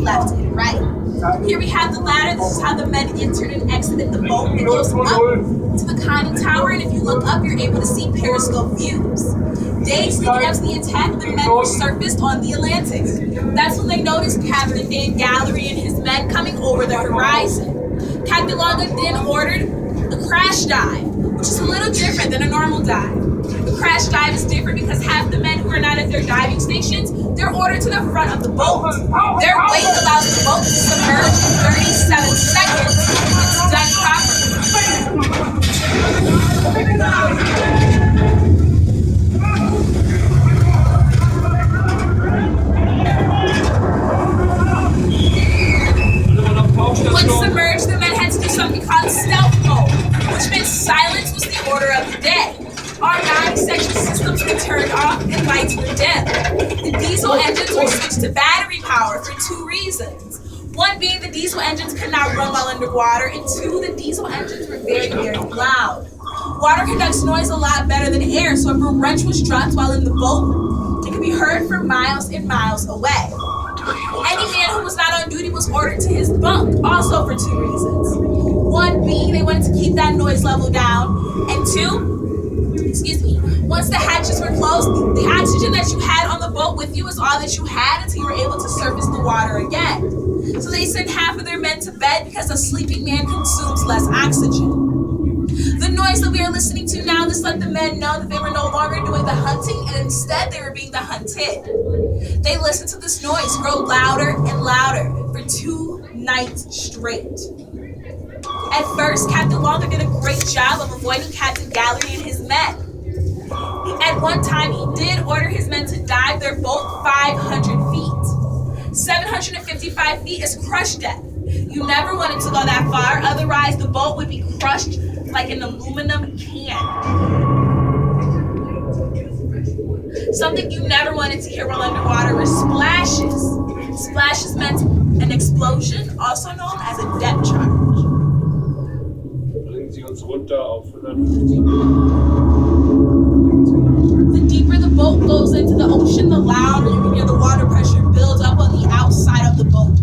left and right. Here we have the ladder. This is how the men entered and exited the boat. It goes up to the conning tower, and if you look up, you're able to see periscope views. Days leading up to the attack, the men were surfaced on the Atlantic. That's when they noticed Captain Dan Gallery and his men coming over the horizon. Captain Longa then ordered a crash dive, which is a little different than a normal dive. The crash dive is different because half the men who are not at their diving stations, they're ordered to the front of the boat. Their weight allows the boat to submerge in 37 seconds if it's done properly. Once submerged, the men had to do something called stealth mode, which meant silence was the order of the day. Our non-essential systems were turned off and lights were dim. The diesel engines were switched to battery power for two reasons. One being the diesel engines could not run while underwater, and two, the diesel engines were very, very loud. Water conducts noise a lot better than air, so if a wrench was dropped while in the boat, it could be heard for miles and miles away. Any man who was not on duty was ordered to his bunk, also for two reasons. One being they wanted to keep that noise level down, and two, once the hatches were closed, the oxygen that you had on the boat with you is all that you had until you were able to surface the water again. So they sent half of their men to bed because a sleeping man consumes less oxygen. The noise that we are listening to now, this let the men know that they were no longer doing the hunting and instead they were being the hunted. They listened to this noise grow louder and louder for 2 nights straight. At first, Captain Longa did a great job of avoiding Captain Gallery and his men. At one time, he did order his men to dive their boat 500 feet. 755 feet is crush depth. You never wanted to go that far, otherwise the boat would be crushed like an aluminum can. Something you never wanted to hear while underwater were splashes. Splashes meant an explosion, also known as a depth charge. The deeper the boat goes into the ocean, the louder you can hear the water pressure build up on the outside of the boat.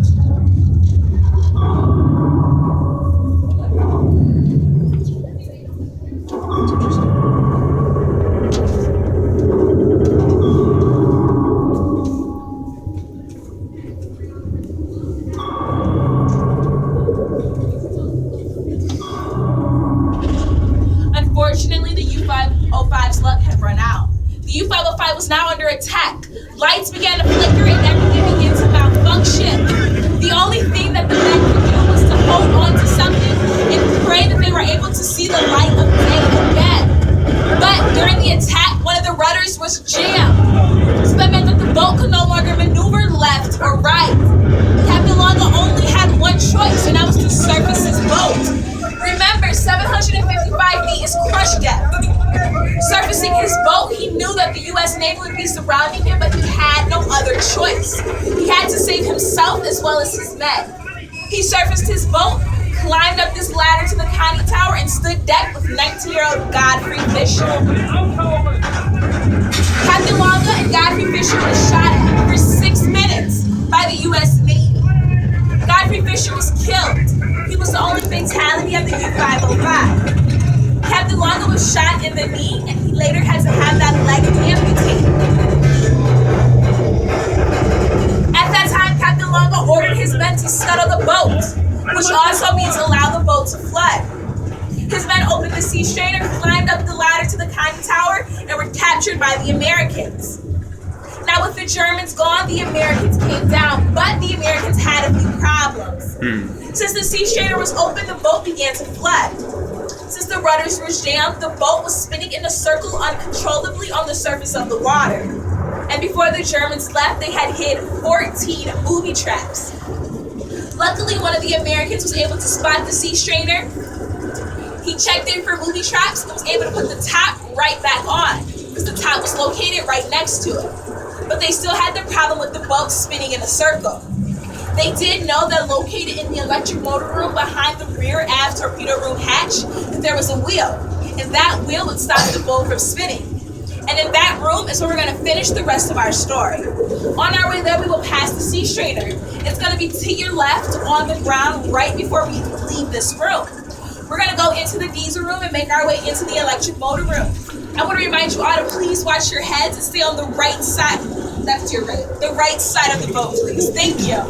Unfortunately, the U-505's luck had run out. The U-505 was now under attack. Lights began to flicker and everything began to malfunction. The only thing that the men could do was to hold on to something and pray that they were able to see the light of day again. But during the attack, one of the rudders was jammed. So that meant that the boat could no longer maneuver left or right. Captain Longa only had one choice, and that was to surface his boat. Remember, 755 feet is crush depth. Surfacing his boat, he knew that the U.S. Navy would be surrounding him, but he had no other choice. He had to save himself as well as his men. He surfaced his boat, climbed up this ladder to the conning tower, and stood deck with 19-year-old Godfrey Fisher. Captain Longa and Godfrey Fisher were shot at for 6 minutes by the U.S. Navy. Godfrey Fisher was killed. He was the only fatality of the U-505. Captain Longa was shot in the knee, and he later had to have that leg amputated. At that time, Captain Longa ordered his men to scuttle the boat, which also means allow the boat to flood. His men opened the sea strainer, climbed up the ladder to the conning tower, and were captured by the Americans. Now, with the Germans gone, the Americans came down, but the Americans had a few problems. Since the sea strainer was open, the boat began to flood. Since the rudders were jammed, the boat was spinning in a circle uncontrollably on the surface of the water. And before the Germans left, they had hid 14 booby traps. Luckily, one of the Americans was able to spot the sea strainer. He checked in for booby traps and was able to put the top right back on, because the top was located right next to it. But they still had the problem with the boat spinning in a circle. They did know that located in the electric motor room behind the rear aft torpedo room hatch, that there was a wheel, and that wheel would stop the boat from spinning. And in that room is where we're going to finish the rest of our story. On our way there, we will pass the sea strainer. It's going to be to your left on the ground right before we leave this room. We're going to go into the diesel room and make our way into the electric motor room. I want to remind you all to please watch your heads and stay on the right side. That's your right. The right side of the boat, please. Thank you.